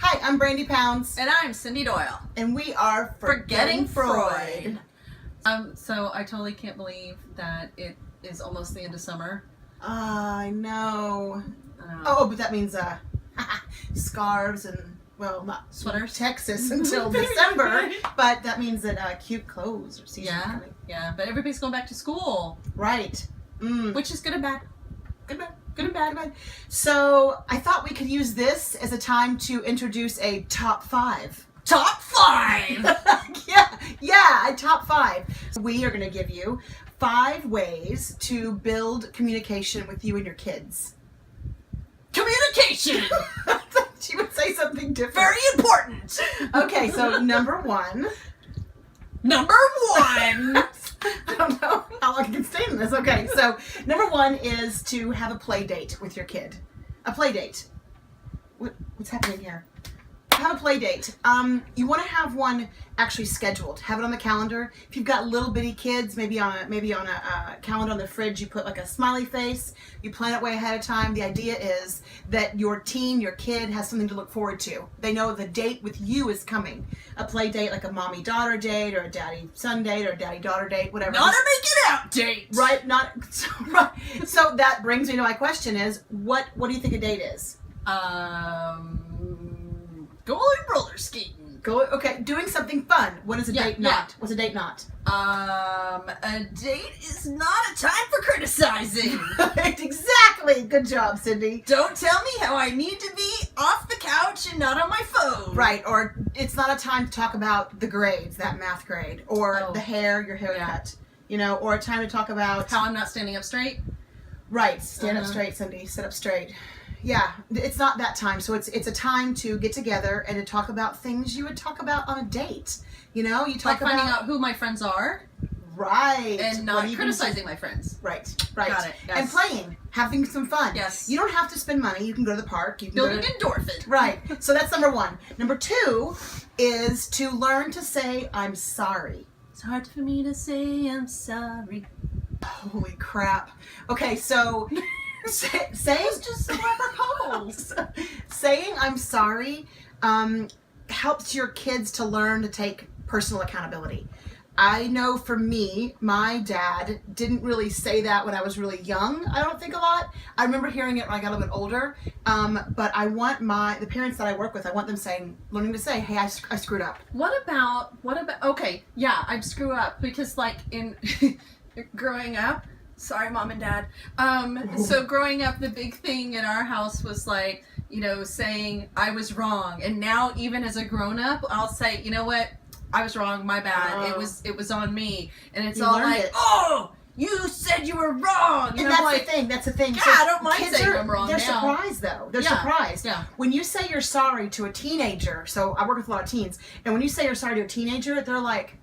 Hi, I'm Brandy Pounds. And I'm Cyndi Doyle. And we are Forgetting Freud. So I totally can't believe that it is almost the end of summer. I know. Oh, but that means scarves and, well, not sweaters. Texas until December, but that means that cute clothes are season coming. Yeah, but everybody's going back to school. Right. Which is good and bad. Good and bad. So I thought we could use this as a time to introduce a top 5. Top 5! yeah, a top 5. We are going to give you 5 ways to build communication with you and your kids. Communication! She would say something different. Very important! Okay, so number 1. I don't know how long I can stay in this. Okay, so number 1 is to have a play date with your kid. A play date. What's happening here? Have a play date. You want to have one actually scheduled. Have it on the calendar. If you've got little bitty kids, maybe on a calendar on the fridge, you put like a smiley face. You plan it way ahead of time. The idea is that your kid has something to look forward to. They know the date with you is coming. A play date like a mommy-daughter date or a daddy-son date or a daddy-daughter date, whatever. Not a make it out date. Right. So that brings me to my question: is what do you think a date is? Going roller skating. Okay, doing something fun. What is a date not? Yeah. What's a date not? A date is not a time for criticizing. Exactly. Good job, Cyndi. Don't tell me how I need to be off the couch and not on my phone. Right, or it's not a time to talk about the grades, that math grade, or the hair, your haircut, or a time to talk about how I'm not standing up straight. Right, stand up straight, Cyndi. Sit up straight. Yeah, it's not that time. So it's a time to get together and to talk about things you would talk about on a date. You talk about finding out who my friends are. Right. And not criticizing my friends. Right. Got it. Yes. And playing, having some fun. Yes. You don't have to spend money. You can go to the park. You can building endorphin. Right. So that's number 1. Number 2 is to learn to say I'm sorry. It's hard for me to say I'm sorry. Holy crap. Okay, so saying just so apropos. Saying I'm sorry helps your kids to learn to take personal accountability. I know for me, my dad didn't really say that when I was really young. I don't think a lot. I remember hearing it when I got a little bit older. But I want the parents that I work with, I want them learning to say, hey, I screwed up. What about, okay, yeah, I screw up because like in growing up, sorry, Mom and Dad. So growing up, the big thing in our house was like, saying I was wrong. And now even as a grown up, I'll say, you know what? I was wrong. My bad. It was on me. And it's all like, oh, you said you were wrong. And that's the thing. Yeah, so I don't mind saying I'm wrong. They're now. surprised though. They're surprised. Yeah. When you say you're sorry to a teenager, so I work with a lot of teens, and when you say you're sorry to a teenager, they're like,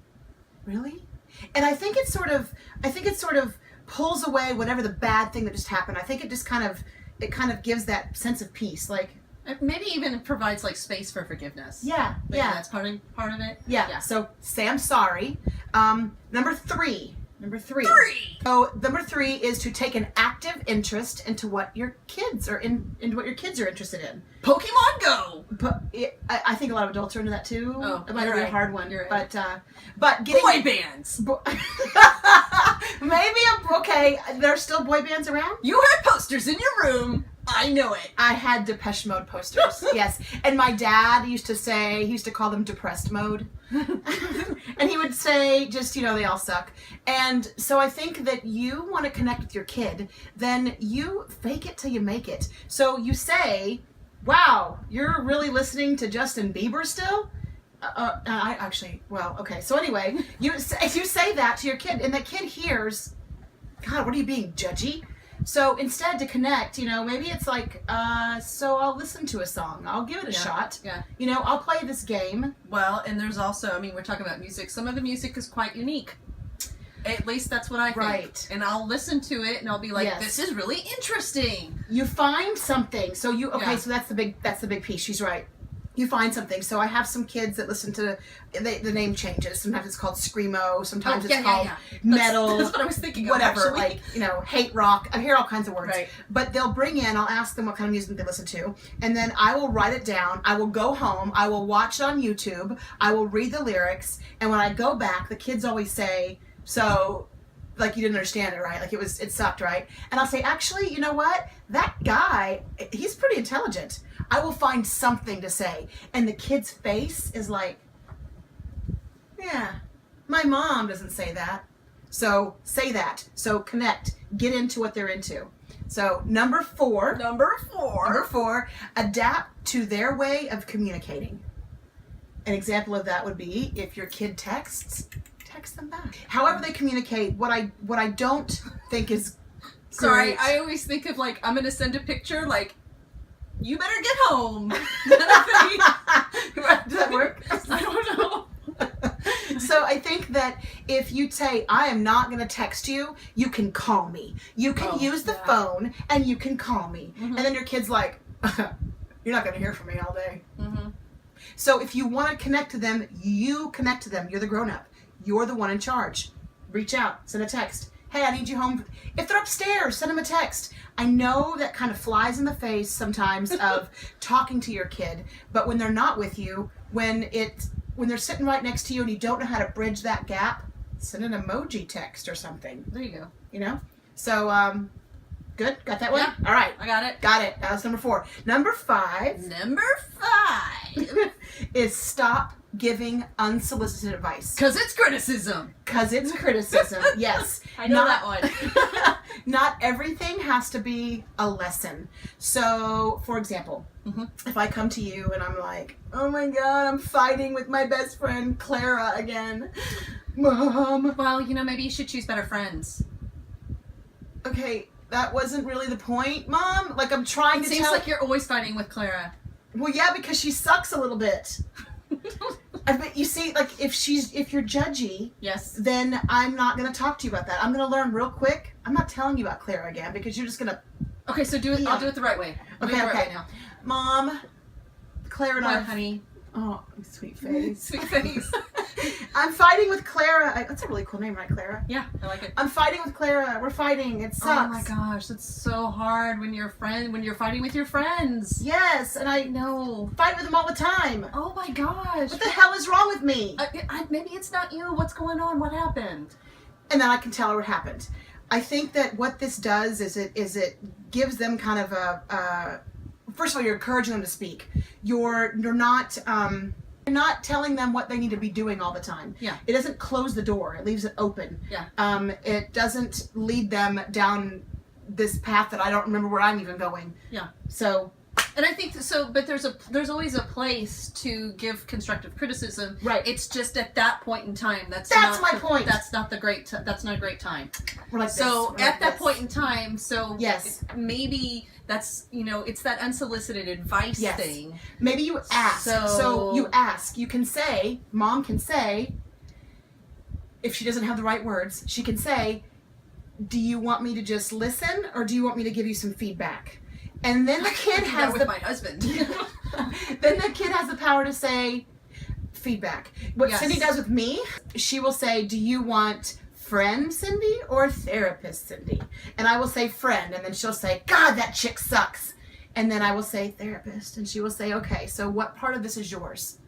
really? And I think it sort of pulls away whatever the bad thing that just happened. I think it just kind of gives that sense of peace, like maybe even provides like space for forgiveness. Yeah. That's part of it. Yeah. So say I'm sorry. Number 3. So number 3 is to take an active interest into what your kids are into what your kids are interested in. Pokemon Go. But I think a lot of adults are into that too. Oh, it might be a hard one. You're right. But getting boy bands. Maybe okay. There's still boy bands around. You had posters in your room. I know it. I had Depeche Mode posters. Yes. And my dad used to call them depressed mode. And he would say they all suck. And so I think that you want to connect with your kid, then you fake it till you make it. So you say, wow, you're really listening to Justin Bieber still? So anyway, if you say that to your kid and the kid hears, God, what are you being judgy? So instead to connect, maybe it's like, so I'll listen to a song. I'll give it a shot. Yeah. I'll play this game. Well, and there's also, we're talking about music. Some of the music is quite unique. At least that's what I think. Right. And I'll listen to it and I'll be like, this is really interesting. You find something. So so that's the big piece. She's right. you find something. So I have some kids that listen to, the name changes. Sometimes it's called Screamo. Sometimes it's called metal. That's what I was thinking of, whatever, actually. like, you know, hate rock. I hear all kinds of words. Right. But they'll bring in, I'll ask them what kind of music they listen to, and then I will write it down. I will go home. I will watch it on YouTube. I will read the lyrics. And when I go back, the kids always say, so, like, you didn't understand it, right? Like, it sucked, right? And I'll say, actually, you know what? That guy, he's pretty intelligent. I will find something to say. And the kid's face is like, yeah, my mom doesn't say that. So say that. So connect. Get into what they're into. So number four, adapt to their way of communicating. An example of that would be if your kid texts, text them back. However they communicate, what I don't think is Sorry, great. I always think of like, I'm gonna send a picture like, you better get home. Does that work? I don't know. So I think that if you say, I am not going to text you, you can call me. You can use the phone and you can call me. Mm-hmm. And then your kid's like, you're not going to hear from me all day. Mm-hmm. So if you want to connect to them, you connect to them. You're the grown-up. You're the one in charge. Reach out. Send a text. Hey, I need you home. If they're upstairs, send them a text. I know that kind of flies in the face sometimes of talking to your kid, but when they're not with you, when they're sitting right next to you and you don't know how to bridge that gap, send an emoji text or something. There you go. You know? So, good? Got that one? Yeah. All right. I got it. Got it. That was number 4. Number 5 is stop giving unsolicited advice. Because it's criticism. Because it's criticism. Yes. I know that one. Not everything has to be a lesson. So, for example, if I come to you and I'm like, oh my God, I'm fighting with my best friend Clara again. Mom. Well, you know, maybe you should choose better friends. Okay, that wasn't really the point, Mom. Like, I'm trying to tell... It seems like you're always fighting with Clara. Well, yeah, because she sucks a little bit. But you see, like, if you're judgy, yes, then I'm not going to talk to you about that. I'm going to learn real quick. I'm not telling you about Clara again because you're just going to... Okay, so do it. Yeah. I'll do it the right way. Okay. Now. Mom, Clara and I... honey. Oh, sweet face. Sweet face. I'm fighting with Clara. That's a really cool name, right, Clara? Yeah, I like it. I'm fighting with Clara. We're fighting. It sucks. Oh my gosh, that's so hard when you're fighting with your friends. Yes, and I know. Fight with them all the time. Oh my gosh. What the hell is wrong with me? Maybe it's not you. What's going on? What happened? And then I can tell her what happened. I think that what this does is it gives them kind of a first of all, you're encouraging them to speak. You're not telling them what they need to be doing all the time. Yeah. It doesn't close the door. It leaves it open. Yeah. It doesn't lead them down this path that I don't remember where I'm even going. Yeah. So. And I think so, but there's always a place to give constructive criticism. Right. It's just at that point in time. That's my point. That's not a great time. We're like so this. at that point in time, so yes, maybe that's it's that unsolicited advice thing. Maybe you ask. So you ask. You can say, Mom can say, if she doesn't have the right words, she can say, do you want me to just listen or do you want me to give you some feedback? And then the kid has with my husband. Then the kid has the power to say feedback. What Cyndi does with me, she will say, do you want friend Cyndi or therapist Cyndi? And I will say friend, and then she'll say, God, that chick sucks. And then I will say therapist, and she will say, okay, so what part of this is yours?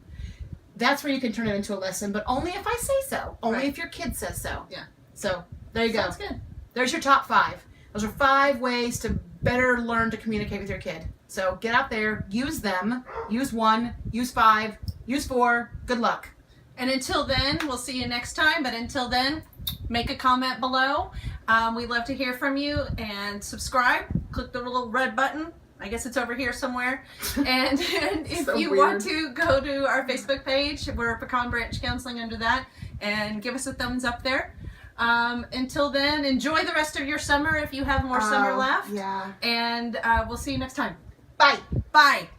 That's where you can turn it into a lesson, but only if I say so. Only if your kid says so. Yeah. So there you go. Sounds good. There's your top 5. Those are 5 ways to better learn to communicate with your kid. So get out there, use them, use 1, use 5, use 4. Good luck. And until then, we'll see you next time. But until then, make a comment below. We'd love to hear from you, and subscribe. Click the little red button. I guess it's over here somewhere. And if So you weird. want to go to our Facebook page, we're Pecan Branch Counseling under that, and give us a thumbs up there. Until then, enjoy the rest of your summer if you have more summer left. Yeah. And we'll see you next time. Bye. Bye.